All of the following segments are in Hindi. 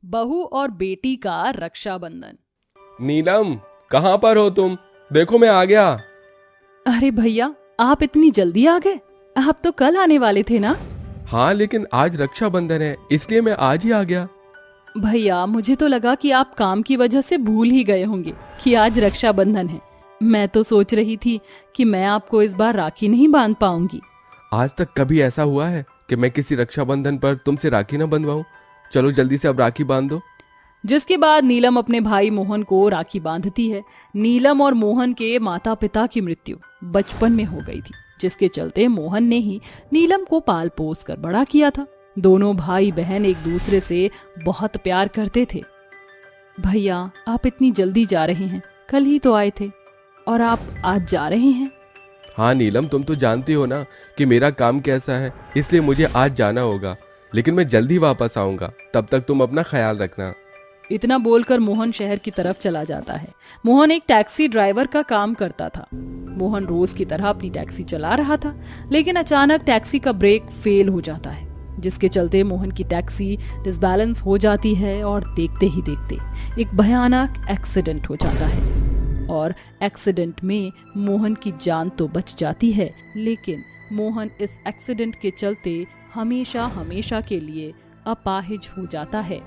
बहू और बेटी का रक्षाबंधन। नीलम, कहाँ पर हो तुम? देखो मैं आ गया। अरे भैया, आप इतनी जल्दी आ गए? आप तो कल आने वाले थे ना? हाँ, लेकिन आज रक्षाबंधन है इसलिए मैं आज ही आ गया। भैया, मुझे तो लगा कि आप काम की वजह से भूल ही गए होंगे कि आज रक्षाबंधन है। मैं तो सोच रही थी कि मैं आपको इस बार राखी नहीं बांध पाऊंगी। आज तक कभी ऐसा हुआ है कि मैं किसी रक्षाबंधन पर तुमसे राखी न बंधवाऊं? चलो जल्दी से अब राखी बांध दो। जिसके बाद नीलम अपने भाई मोहन को राखी बांधती है। नीलम और मोहन के माता पिता की मृत्यु बचपन में हो गई थी, जिसके चलते मोहन ने ही नीलम को पाल पोस कर बड़ा किया था। दोनों भाई बहन एक दूसरे से बहुत प्यार करते थे। भैया, आप इतनी जल्दी जा रहे हैं? कल ही तो आए थे और आप आज जा रहे हैं। हाँ नीलम, तुम तो जानती हो ना कि मेरा काम कैसा है, इसलिए मुझे आज जाना होगा, लेकिन मैं जल्दी वापस आऊंगा। तब तक तुम अपना ख्याल रखना। इतना बोलकर मोहन शहर की तरफ चला जाता है। मोहन एक टैक्सी ड्राइवर का काम करता था। मोहन रोज की तरह अपनी टैक्सी चला रहा था, लेकिन अचानक टैक्सी का ब्रेक फेल हो जाता है, जिसके चलते मोहन की टैक्सी डिसबैलेंस हो जाती है और देखते ही देखते एक भयानक एक्सीडेंट हो जाता है। और एक्सीडेंट में मोहन की जान तो बच जाती है, लेकिन मोहन इस एक्सीडेंट के चलते हमेशा हमेशा के लिए अपाहिज हो जाता है।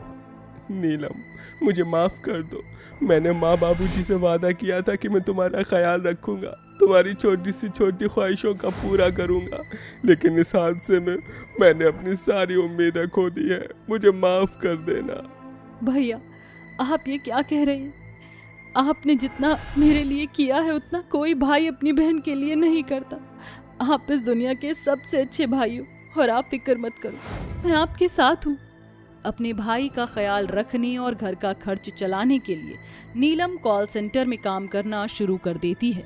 नीलम, मुझे माफ कर दो। मैंने माँ बाबूजी से वादा किया था कि मैं तुम्हारा ख्याल रखूंगा, तुम्हारी छोटी सी छोटी ख्वाहिशों का पूरा करूंगा, लेकिन इस हादसे में मैंने अपनी सारी उम्मीदें खो दी है। मुझे माफ कर देना। भैया, आप ये क्या कह रहे हैं? आपने जितना मेरे लिए किया है उतना कोई भाई अपनी बहन के लिए नहीं करता। आप इस दुनिया के सबसे अच्छे भाई हो और आप फिक्र मत करो, मैं आपके साथ हूँ। अपने भाई का ख्याल रखने और घर का खर्च चलाने के लिए नीलम कॉल सेंटर में काम करना शुरू कर देती है।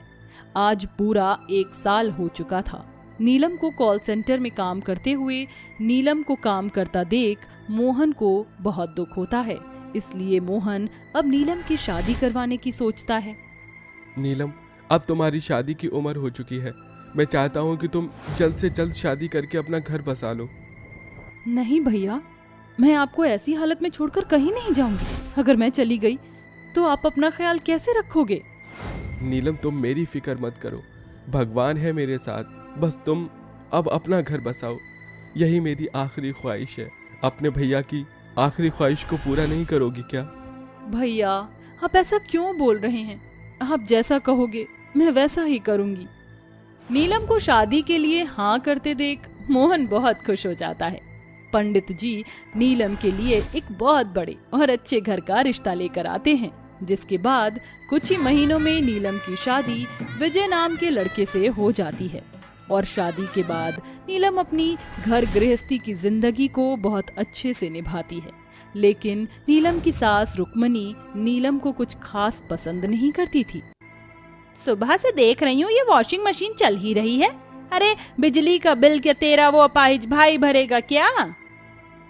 आज पूरा 1 साल हो चुका था। नीलम को कॉल सेंटर में काम करते हुए नीलम को काम करता देख मोहन को बहुत दुख होता है, इसलिए मोहन अब नीलम की शादी करवाने की सोचता है। नीलम, अब तुम्हारी शादी की उम्र हो चुकी है। मैं चाहता हूँ कि तुम जल्द से जल्द शादी करके अपना घर बसा लो। नहीं भैया, मैं आपको ऐसी हालत में छोड़कर कहीं नहीं जाऊंगी। अगर मैं चली गई तो आप अपना ख्याल कैसे रखोगे? नीलम, तुम मेरी फिक्र मत करो, भगवान है मेरे साथ। बस तुम अब अपना घर बसाओ, यही मेरी आखिरी ख्वाहिश है। अपने भैया की आखिरी ख्वाहिश को पूरा नहीं करोगी क्या? भैया, आप ऐसा क्यों बोल रहे हैं? आप जैसा कहोगे मैं वैसा ही करूंगी। नीलम को शादी के लिए हाँ करते देख मोहन बहुत खुश हो जाता है। पंडित जी नीलम के लिए एक बहुत बड़े और अच्छे घर का रिश्ता लेकर आते हैं, जिसके बाद कुछ ही महीनों में नीलम की शादी विजय नाम के लड़के से हो जाती है। और शादी के बाद नीलम अपनी घर गृहस्थी की जिंदगी को बहुत अच्छे से निभाती है, लेकिन नीलम की सास रुक्मणी नीलम को कुछ खास पसंद नहीं करती थी। सुबह से देख रही हूँ ये वॉशिंग मशीन चल ही रही है। अरे बिजली का बिल क्या तेरा वो अपाहिज भाई भरेगा क्या?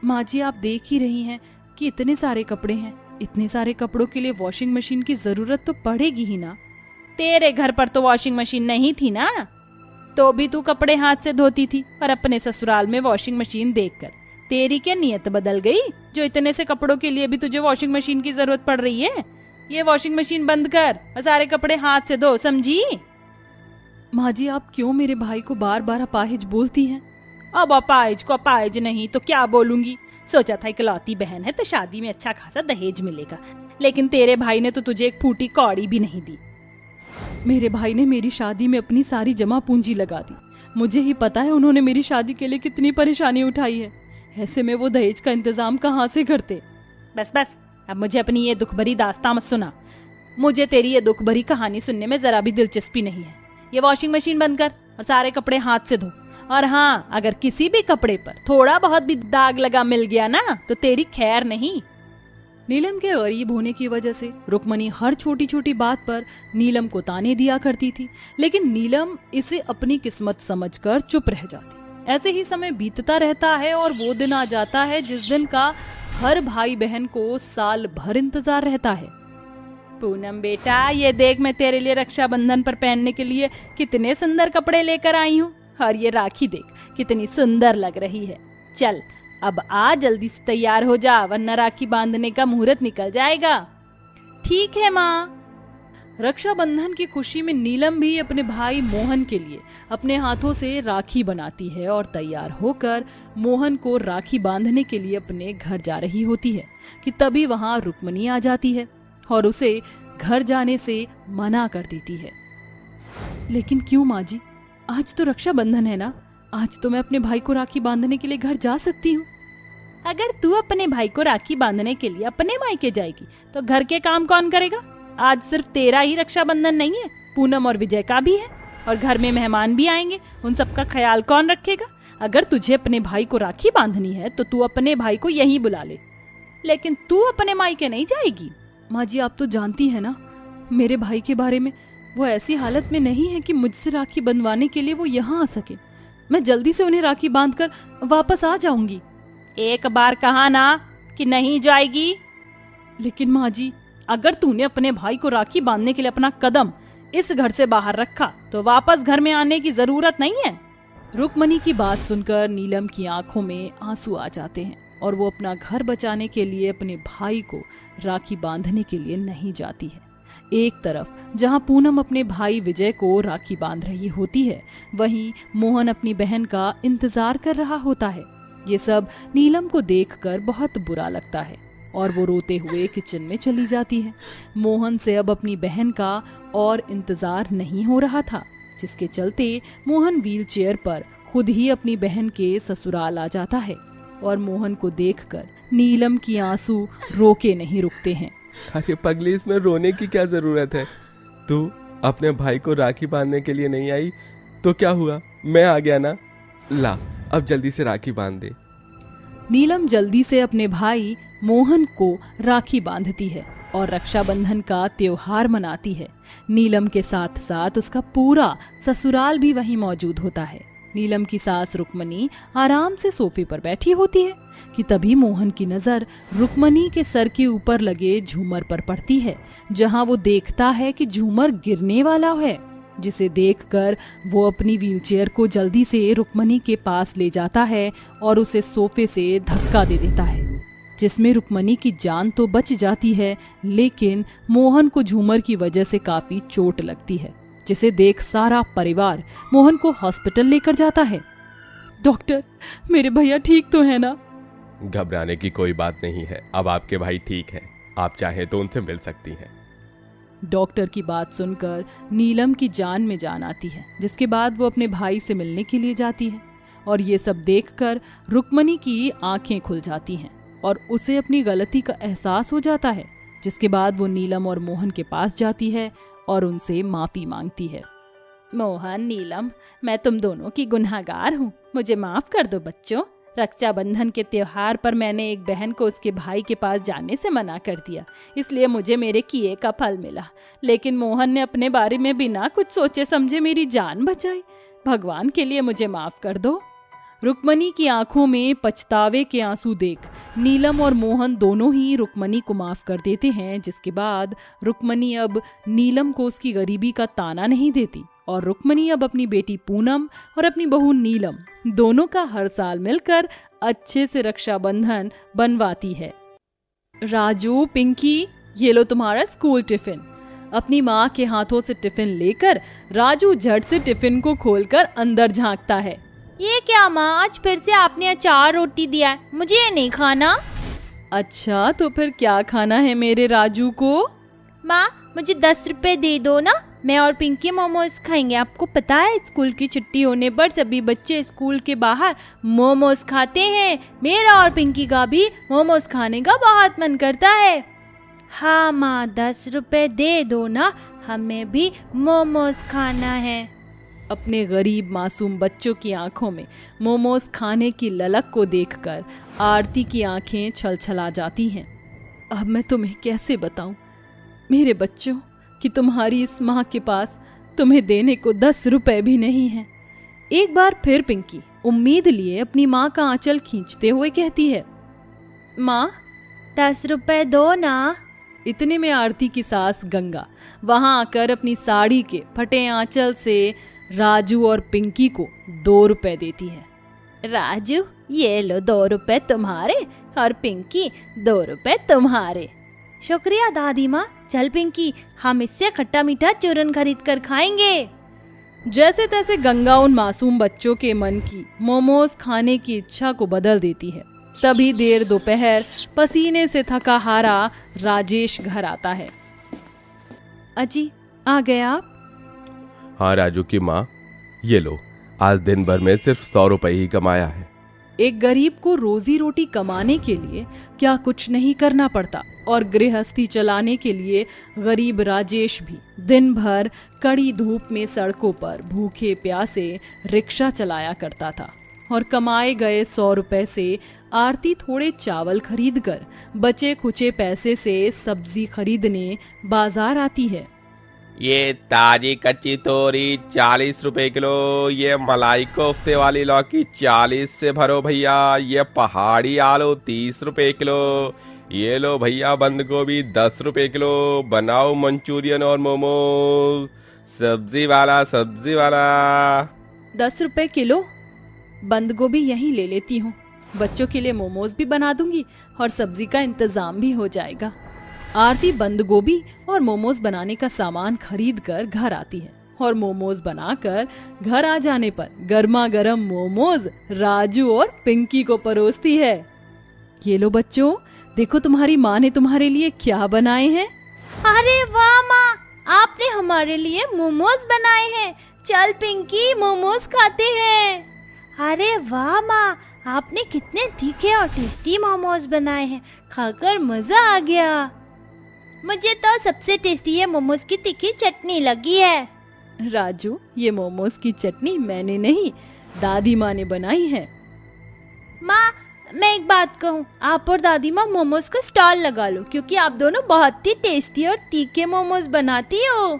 माँ जी, आप देख ही रही हैं कि इतने सारे कपड़े हैं। इतने सारे कपड़ों के लिए वॉशिंग मशीन की जरूरत तो पड़ेगी ही ना। तेरे घर पर तो वॉशिंग मशीन नहीं थी ना, तो भी तू कपड़े हाथ से धोती थी, और अपने ससुराल में वॉशिंग मशीन देखकर तेरी क्या नियत बदल गई जो इतने से कपड़ों के लिए भी तुझे वॉशिंग मशीन की जरूरत पड़ रही है? ये वॉशिंग मशीन बंद कर और सारे कपड़े हाथ से धो, समझी? माँ जी, आप क्यों मेरे भाई को बार बार अपाहिज बोलती हैं? अब अपाहिज को अपाहिज नहीं तो क्या बोलूंगी? सोचा था इकलौती बहन है तो शादी में अच्छा खासा दहेज मिलेगा, लेकिन तेरे भाई ने तो तुझे एक फूटी कौड़ी भी नहीं दी। मेरे भाई ने मेरी शादी में अपनी सारी जमा पूंजी लगा दी। मुझे ही पता है उन्होंने मेरी शादी के लिए कितनी परेशानी उठाई है। ऐसे में वो दहेज का इंतजाम कहाँ से करते? बस बस, अब मुझे अपनी ये दुख भरी दास्तां मत सुना। मुझे तेरी ये दुख भरी कहानी सुनने में जरा भी दिलचस्पी नहीं है। ये वॉशिंग मशीन बंद कर और सारे कपड़े हाथ से धो। और हाँ, अगर किसी भी कपड़े पर थोड़ा बहुत भी दाग लगा मिल गया ना तो तेरी खैर नहीं। नीलम के गरीब होने की वजह से रुक्मणी हर छोटी छोटी बात पर नीलम को ताने दिया करती थी, लेकिन नीलम इसे अपनी किस्मत समझकर चुप रह जाती। ऐसे ही समय बीतता रहता है और वो दिन आ जाता है जिस दिन का हर भाई बहन को साल भर इंतजार रहता है। पूनम बेटा, ये देख मैं तेरे लिए रक्षाबंधन पर पहनने के लिए कितने सुंदर कपड़े लेकर आई हूँ, और ये राखी देख कितनी सुंदर लग रही है। चल अब आ जल्दी से तैयार हो जा, वरना राखी बांधने का मुहूर्त निकल जाएगा। ठीक है माँ। रक्षाबंधन की खुशी में नीलम भी अपने भाई मोहन के लिए अपने हाथों से राखी बनाती है और तैयार होकर मोहन को राखी बांधने के लिए अपने घर जा रही होती है कि तभी वहां रुक्मणी आ जाती है और उसे घर जाने से मना कर देती है। लेकिन क्यों माँ जी, आज तो रक्षाबंधन है ना, आज तो मैं अपने भाई को राखी बांधने के लिए घर जा सकती हूँ। अगर तू अपने भाई को राखी बांधने के लिए अपने मायके जाएगी तो घर के काम कौन करेगा? आज सिर्फ तेरा ही रक्षाबंधन नहीं है, पूनम और विजय का भी है, और घर में मेहमान भी आएंगे, उन सबका ख्याल कौन रखेगा? अगर तुझे अपने भाई को राखी बांधनी है तो तू अपने भाई को यहीं बुला ले, लेकिन तू अपने मायके नहीं जाएगी। माँ जी, आप तो जानती है ना मेरे भाई के बारे में, वो ऐसी हालत में नहीं है कि मुझसे राखी बंधवाने के लिए वो यहाँ आ सके। मैं जल्दी से उन्हें राखी बांधकर वापस आ जाऊंगी। एक बार कहा ना कि नहीं जाएगी। लेकिन माँ जी, अगर तूने अपने भाई को राखी बांधने के लिए अपना कदम इस घर से बाहर रखा तो वापस घर में आने की जरूरत नहीं है। रुक्मणी की बात सुनकर नीलम की आंखों में आंसू आ जाते हैं और वो अपना घर बचाने के लिए अपने भाई को राखी बांधने के लिए नहीं जाती है। एक तरफ जहां पूनम अपने भाई विजय को राखी बांध रही होती है, वहीं मोहन अपनी बहन का इंतजार कर रहा होता है। ये सब नीलम को देखकर बहुत बुरा लगता है और वो रोते हुए किचन में चली जाती है। मोहन से अब अपनी बहन का और इंतजार नहीं हो रहा था, जिसके चलते मोहन व्हीलचेयर पर खुद ही अपनी बहन के ससुराल आ जाता है और मोहन को देखकर नीलम की आंसू रोके नहीं रुकते हैं। अरे पगली, इसमें रोने की क्या जरूरत है? तू अपने भाई को राखी बांधने के लिए नहीं आई तो क्या हुआ, मैं आ गया ना। ला, अब जल्दी से राखी बांध दे। नीलम जल्दी से अपने भाई मोहन को राखी बांधती है और रक्षाबंधन का त्योहार मनाती है। नीलम के साथ साथ उसका पूरा ससुराल भी वहीं मौजूद होता है। नीलम की सास रुक्मणी आराम से सोफे पर बैठी होती है कि तभी मोहन की नजर रुक्मणी के सर के ऊपर लगे झूमर पर पड़ती है, जहां वो देखता है कि झूमर गिरने वाला है, जिसे देखकर वो अपनी व्हीलचेयर को जल्दी से रुक्मणी के पास ले जाता है और उसे सोफे से धक्का दे देता है, जिसमें रुक्मणी की जान तो बच जाती है, लेकिन मोहन को झूमर की वजह से काफी चोट लगती है, जिसे देख सारा परिवार मोहन को हॉस्पिटल लेकर जाता है। डॉक्टर, मेरे भैया ठीक तो है ना? घबराने की कोई बात नहीं है, अब आपके भाई ठीक है, आप चाहे तो उनसे मिल सकती हैं। डॉक्टर की बात सुनकर नीलम की जान में जान आती है, जिसके बाद वो अपने भाई से मिलने के लिए जाती है और ये सब देखकर रुक्मणी की आंखें खुल जाती हैं और उसे अपनी गलती का एहसास हो जाता है, जिसके बाद वो नीलम और मोहन के पास जाती है और उनसे माफी मांगती है। मोहन, नीलम, मैं तुम दोनों की गुनहगार हूँ, मुझे माफ कर दो बच्चों। रक्षाबंधन के त्योहार पर मैंने एक बहन को उसके भाई के पास जाने से मना कर दिया, इसलिए मुझे मेरे किए का फल मिला। लेकिन मोहन ने अपने बारे में बिना कुछ सोचे समझे मेरी जान बचाई। भगवान के लिए मुझे माफ कर दो। रुक्मणी की आंखों में पछतावे के आंसू देख नीलम और मोहन दोनों ही रुक्मणी को माफ कर देते हैं, जिसके बाद रुक्मणी अब नीलम को उसकी गरीबी का ताना नहीं देती और रुक्मणी अब अपनी बेटी पूनम और अपनी बहू नीलम दोनों का हर साल मिलकर अच्छे से रक्षाबंधन बनवाती है। राजू, पिंकी, ये लो तुम्हारा स्कूल टिफिन। अपनी माँ के हाथों से टिफिन लेकर राजू झट से टिफिन को खोलकर अंदर झांकता है। ये क्या माँ, आज फिर से आपने अचार रोटी दिया है, मुझे ये नहीं खाना। अच्छा, तो फिर क्या खाना है मेरे राजू को? माँ, मुझे 10 रुपए दे दो ना, मैं और पिंकी मोमोज खाएंगे। आपको पता है स्कूल की छुट्टी होने पर सभी बच्चे स्कूल के बाहर मोमोज खाते हैं। मेरा और पिंकी का भी मोमोज खाने का बहुत मन करता है। हाँ माँ, 10 रुपए दे दो ना, हमें भी मोमोज खाना है। अपने गरीब मासूम बच्चों की आंखों में मोमोज खाने की ललक को देखकर आरती की आंखें छलछला जाती हैं। अब मैं तुम्हें कैसे बताऊं मेरे बच्चों कि तुम्हारी इस माँ के पास तुम्हें देने को 10 रुपए भी नहीं है। एक बार फिर पिंकी उम्मीद लिए अपनी माँ का आंचल खींचते हुए कहती है, माँ 10 रुपए दो ना। इतने में आरती की सास गंगा वहां आकर अपनी साड़ी के फटे आंचल से राजू और पिंकी को 2 रुपए देती है। राजू ये लो 2 रुपए तुम्हारे और पिंकी 2 रुपए तुम्हारे। शुक्रिया दादी माँ। चल पिंकी, हम इससे खट्टा मीठा चूरन खरीद कर खाएंगे। जैसे तैसे गंगा उन मासूम बच्चों के मन की मोमोज खाने की इच्छा को बदल देती है। तभी देर दोपहर पसीने से थका हारा राजेश घर आता है। अजी आ गए आप? हाँ राजू की माँ, ये लो, आज दिन भर में सिर्फ 100 रुपए ही कमाया है। एक गरीब को रोजी रोटी कमाने के लिए क्या कुछ नहीं करना पड़ता, और गृहस्थी चलाने के लिए गरीब राजेश भी दिन भर कड़ी धूप में सड़कों पर भूखे प्यासे रिक्शा चलाया करता था। और कमाए गए 100 रुपए से आरती थोड़े चावल खरीदकर बचे खुचे पैसे से सब्जी खरीदने बाजार आती है। ये ताजी कच्ची तोरी 40 रुपए किलो, ये मलाई कोफ्ते वाली लौकी 40 से भरो भैया, ये पहाड़ी आलू 30 रुपए किलो, ये लो भैया बंद गोभी 10 रुपए किलो, बनाओ मंचूरियन और मोमोज, सब्जी वाला 10 रुपए किलो। बंद गोभी यहीं ले लेती हूँ, बच्चों के लिए मोमोज भी बना दूंगी और सब्जी का इंतजाम भी हो जाएगा। आरती बंद गोभी और मोमोज बनाने का सामान खरीद कर घर आती है और मोमोज बनाकर घर आ जाने पर गर्मा गर्म मोमोज राजू और पिंकी को परोसती है। ये लो बच्चों, देखो तुम्हारी माँ ने तुम्हारे लिए क्या बनाए हैं। अरे वाह माँ, आपने हमारे लिए मोमोज बनाए हैं। चल पिंकी मोमोज खाते हैं। अरे वाह माँ, आपने कितने तीखे और टेस्टी मोमोज बनाए हैं, खाकर मजा आ गया। मुझे तो सबसे टेस्टी ये मोमोज की तीखी चटनी लगी है। राजू, ये मोमोज की चटनी मैंने नहीं, दादी माँ ने बनाई है। माँ, मैं एक बात कहूँ, आप और दादी माँ मोमोज का स्टॉल लगा लो, क्योंकि आप दोनों बहुत ही टेस्टी और तीखे मोमोज बनाती हो।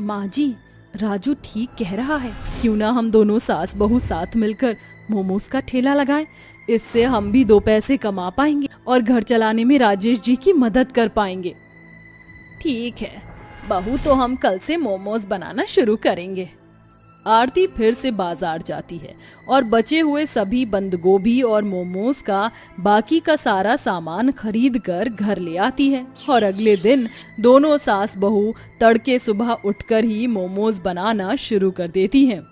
माँ जी, राजू ठीक कह रहा है, क्यों ना हम दोनों सास बहू साथ मिलकर मोमोज का ठेला लगाएं। इससे हम भी 2 पैसे कमा पाएंगे और घर चलाने में राजेश जी की मदद कर पाएंगे। ठीक है बहू, तो हम कल से मोमोज बनाना शुरू करेंगे। आरती फिर से बाजार जाती है और बचे हुए सभी बंद गोभी और मोमोज का बाकी का सारा सामान खरीद कर घर ले आती है। और अगले दिन दोनों सास बहू तड़के सुबह उठकर ही मोमोज बनाना शुरू कर देती हैं।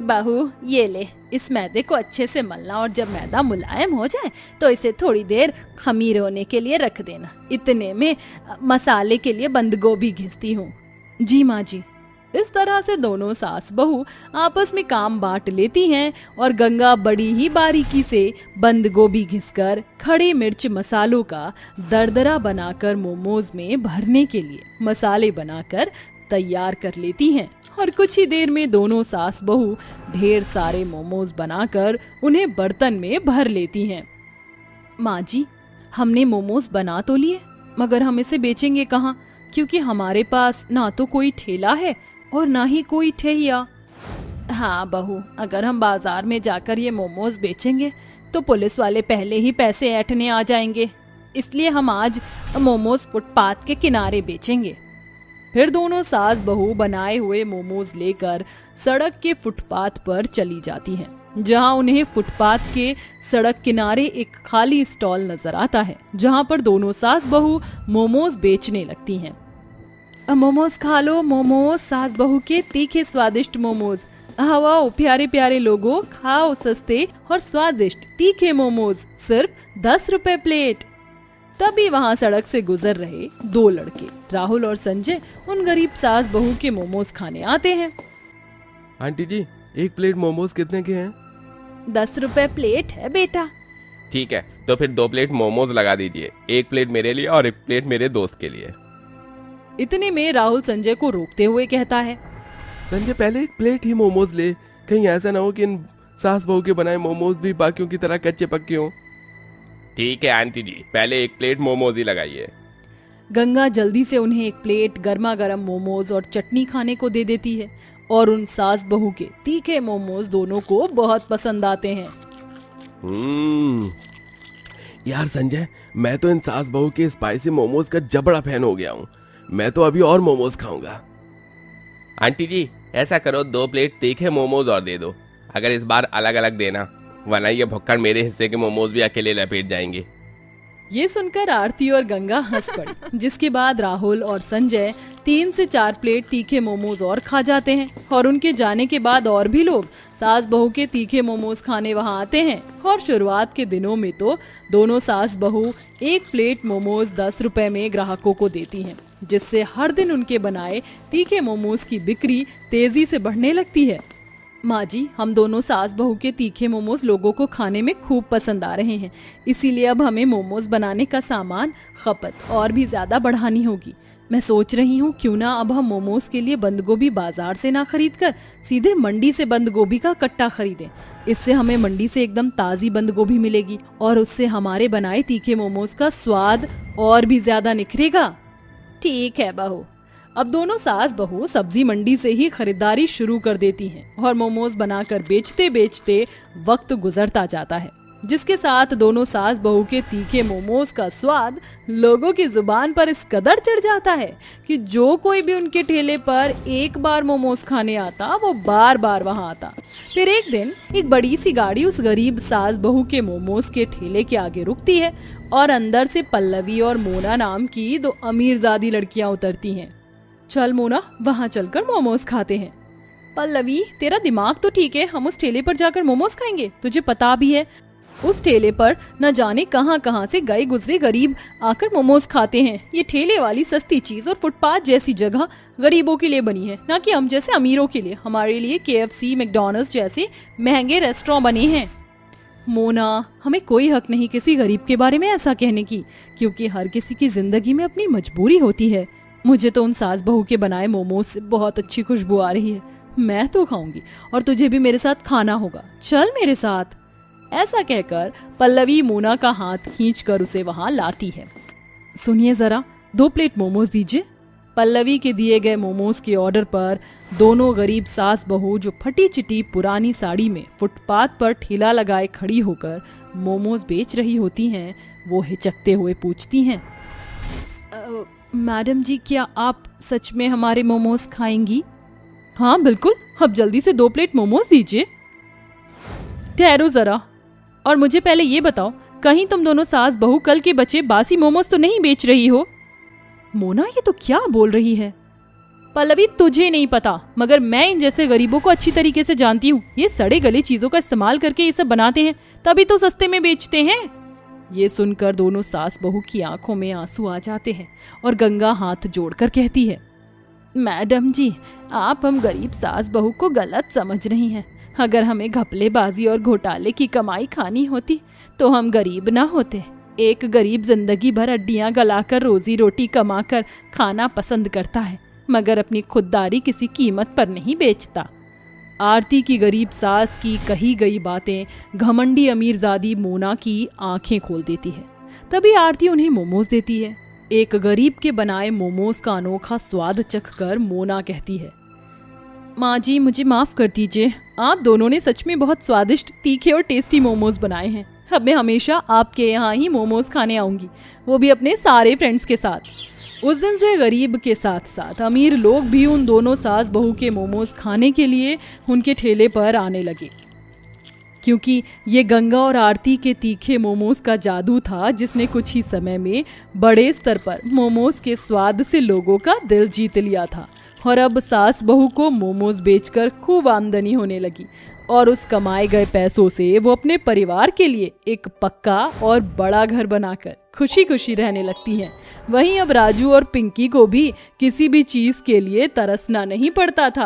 बहू ये ले, इस मैदे को अच्छे से मलना और जब मैदा मुलायम हो जाए तो इसे थोड़ी देर खमीर होने के लिए रख देना। इतने में मसाले के लिए बंद गोभी घिसती हूँ। जी माँ जी। इस तरह से दोनों सास बहू आपस में काम बांट लेती हैं और गंगा बड़ी ही बारीकी से बंद गोभी घिसकर खड़े मिर्च मसालों का दरदरा बनाकर मोमोज में भरने के लिए मसाले बनाकर तैयार कर लेती हैं। और कुछ ही देर में दोनों सास बहू ढेर सारे मोमोज बनाकर उन्हें बर्तन में भर लेती हैं। माँ जी, हमने मोमोज बना तो लिए, मगर हम इसे बेचेंगे कहाँ, क्योंकि हमारे पास ना तो कोई ठेला है और ना ही कोई ठेहिया। हाँ बहू, अगर हम बाजार में जाकर ये मोमोज बेचेंगे तो पुलिस वाले पहले ही पैसे ऐंठने आ जाएंगे, इसलिए हम आज मोमोज फुटपाथ के किनारे बेचेंगे। फिर दोनों सास बहू बनाए हुए मोमोज लेकर सड़क के फुटपाथ पर चली जाती हैं, जहां उन्हें फुटपाथ के सड़क किनारे एक खाली स्टॉल नजर आता है, जहां पर दोनों सास बहू मोमोज बेचने लगती हैं। मोमोज खा लो, मोमोज, सास बहू के तीखे स्वादिष्ट मोमोज। आओ प्यारे प्यारे लोगों, खाओ सस्ते और स्वादिष्ट तीखे मोमोज, सिर्फ 10 रुपए प्लेट। तभी वहाँ सड़क से गुजर रहे 2 लड़के राहुल और संजय उन गरीब सास बहू के मोमोज खाने आते हैं। आंटी जी, एक प्लेट मोमोज कितने के हैं? 10 रुपए प्लेट है बेटा। ठीक है, तो फिर 2 प्लेट मोमोज लगा दीजिए, 1 प्लेट मेरे लिए और 1 प्लेट मेरे दोस्त के लिए। इतने में राहुल संजय को रोकते हुए कहता है, संजय पहले 1 प्लेट ही मोमोज ले, कहीं ऐसा ना हो कि इन सास बहू के बनाए मोमोज भी बाकियों की तरह कच्चे पक्के हों। ठीक है आंटी जी, पहले 1 प्लेट मोमोज ही लगाइए। गंगा जल्दी से उन्हें 1 प्लेट गर्मा गर्म मोमोज और चटनी खाने को दे देती है और उन सास बहू के तीखे मोमोज दोनों को बहुत पसंद आते हैं। यार संजय, मैं तो इन सास बहू के स्पाइसी मोमोज का जबड़ा फैन हो गया हूँ। मैं तो अभी और मोमोज खाऊंगा। आंटी जी, ऐसा करो 2 प्लेट तीखे मोमोज और दे दो। अगर इस बार अलग अलग देना, वरना ये भुक्कड़ मेरे हिस्से के मोमोज भी अकेले लपेट जाएंगे। ये सुनकर आरती और गंगा हंस पड़ी, जिसके बाद राहुल और संजय 3 से 4 प्लेट तीखे मोमोज और खा जाते हैं। और उनके जाने के बाद और भी लोग सास बहू के तीखे मोमोज खाने वहाँ आते हैं। और शुरुआत के दिनों में तो दोनों सास बहू 1 प्लेट मोमोज 10 रुपए में ग्राहकों को देती हैं, जिससे हर दिन उनके बनाए तीखे मोमोज की बिक्री तेजी से बढ़ने लगती है। माँ जी, हम दोनों सास बहू के तीखे मोमोज लोगों को खाने में खूब पसंद आ रहे हैं, इसीलिए अब हमें मोमोज बनाने का सामान खपत और भी ज्यादा बढ़ानी होगी। मैं सोच रही हूँ क्यों ना अब हम मोमोज के लिए बंद गोभी बाजार से ना खरीद कर सीधे मंडी से बंद गोभी का कट्टा खरीदें। इससे हमें मंडी से एकदम ताजी बंद गोभी मिलेगी और उससे हमारे बनाए तीखे मोमोज का स्वाद और भी ज्यादा निखरेगा। ठीक है बहू। अब दोनों सास बहू सब्जी मंडी से ही खरीदारी शुरू कर देती हैं और मोमोज बनाकर बेचते बेचते वक्त गुजरता जाता है, जिसके साथ दोनों सास बहू के तीखे मोमोज का स्वाद लोगों की जुबान पर इस कदर चढ़ जाता है कि जो कोई भी उनके ठेले पर एक बार मोमोज खाने आता वो बार बार वहां आता। फिर एक दिन एक बड़ी सी गाड़ी उस गरीब सास बहू के मोमोज के ठेले के आगे रुकती है और अंदर से पल्लवी और मोना नाम की 2 अमीरजादी लड़कियां उतरती हैं। चल मोना, वहाँ चलकर मोमोज खाते हैं। पल्लवी, तेरा दिमाग तो ठीक है, हम उस ठेले पर जाकर मोमोज खाएंगे। तुझे पता भी है उस ठेले पर न जाने कहां कहां से गए गुजरे गरीब आकर मोमोज खाते हैं। ये ठेले वाली सस्ती चीज और फुटपाथ जैसी जगह गरीबों के लिए बनी है, ना कि हम जैसे अमीरों के लिए। हमारे लिए KFC, मैकडॉनल्ड्स जैसे महंगे रेस्टोरेंट बने हैं। मोना, हमें कोई हक नहीं किसी गरीब के बारे में ऐसा कहने की, क्योंकि हर किसी की जिंदगी में अपनी मजबूरी होती है। मुझे तो उन सास बहू के बनाए मोमोज से बहुत अच्छी खुशबू आ रही है। मैं तो खाऊंगी और तुझे भी मेरे साथ खाना होगा। चल मेरे साथ। ऐसा कहकर पल्लवी मोना का हाथ खींचकर उसे वहां लाती है। सुनिए जरा, 2 प्लेट मोमोज दीजिए। पल्लवी के दिए गए मोमोज के ऑर्डर पर दोनों गरीब सास बहू जो फटी चिटी पुरानी साड़ी में फुटपाथ पर ठेला लगाए खड़ी होकर मोमोज बेच रही होती हैं, वो हिचकते हुए पूछती हैं, मैडम जी, क्या आप सच में हमारे मोमोज खाएंगी? हाँ बिल्कुल, अब जल्दी से 2 प्लेट मोमोज दीजिए। ठहरो जरा, और मुझे पहले ये बताओ, कहीं तुम दोनों सास बहू कल के बचे बासी मोमोज तो नहीं बेच रही हो? मोना, ये तो क्या बोल रही है? पल्लवी, तुझे नहीं पता, मगर मैं इन जैसे गरीबों को अच्छी तरीके से जानती हूँ। ये सड़े गले चीजों का इस्तेमाल करके ये सब बनाते हैं, तभी तो सस्ते में बेचते हैं। ये सुनकर दोनों सास बहू की आंखों में आंसू आ जाते हैं और गंगा हाथ जोड़कर कहती है, मैडम जी, आप हम गरीब सास बहू को गलत समझ रही हैं। अगर हमें घपलेबाजी और घोटाले की कमाई खानी होती तो हम गरीब ना होते। एक गरीब जिंदगी भर हड्डियां गलाकर रोजी रोटी कमाकर खाना पसंद करता है, मगर अपनी खुददारी किसी कीमत पर नहीं बेचता। आरती की गरीब सास की कही गई बातें घमंडी अमीरजादी मोना की आंखें खोल देती है। तभी आरती उन्हें मोमोज देती है। एक गरीब के बनाए मोमोज का अनोखा स्वाद चखकर मोना कहती है, माँ जी, मुझे माफ कर दीजिए, आप दोनों ने सच में बहुत स्वादिष्ट, तीखे और टेस्टी मोमोज बनाए हैं। अब मैं हमेशा आपके यहाँ ही मोमोज खाने आऊंगी, वो भी अपने सारे फ्रेंड्स के साथ। उस दिन से गरीब के साथ साथ अमीर लोग भी उन दोनों सास बहू के मोमोज खाने के लिए उनके ठेले पर आने लगे, क्योंकि ये गंगा और आरती के तीखे मोमोज का जादू था, जिसने कुछ ही समय में बड़े स्तर पर मोमोज के स्वाद से लोगों का दिल जीत लिया था। और अब सास बहू को मोमोज बेचकर खूब आमदनी होने लगी और उस कमाए गए पैसों से वो अपने परिवार के लिए एक पक्का और बड़ा घर बनाकर खुशी खुशी रहने लगती हैं। वहीं अब राजू और पिंकी को भी किसी भी चीज के लिए तरसना नहीं पड़ता था।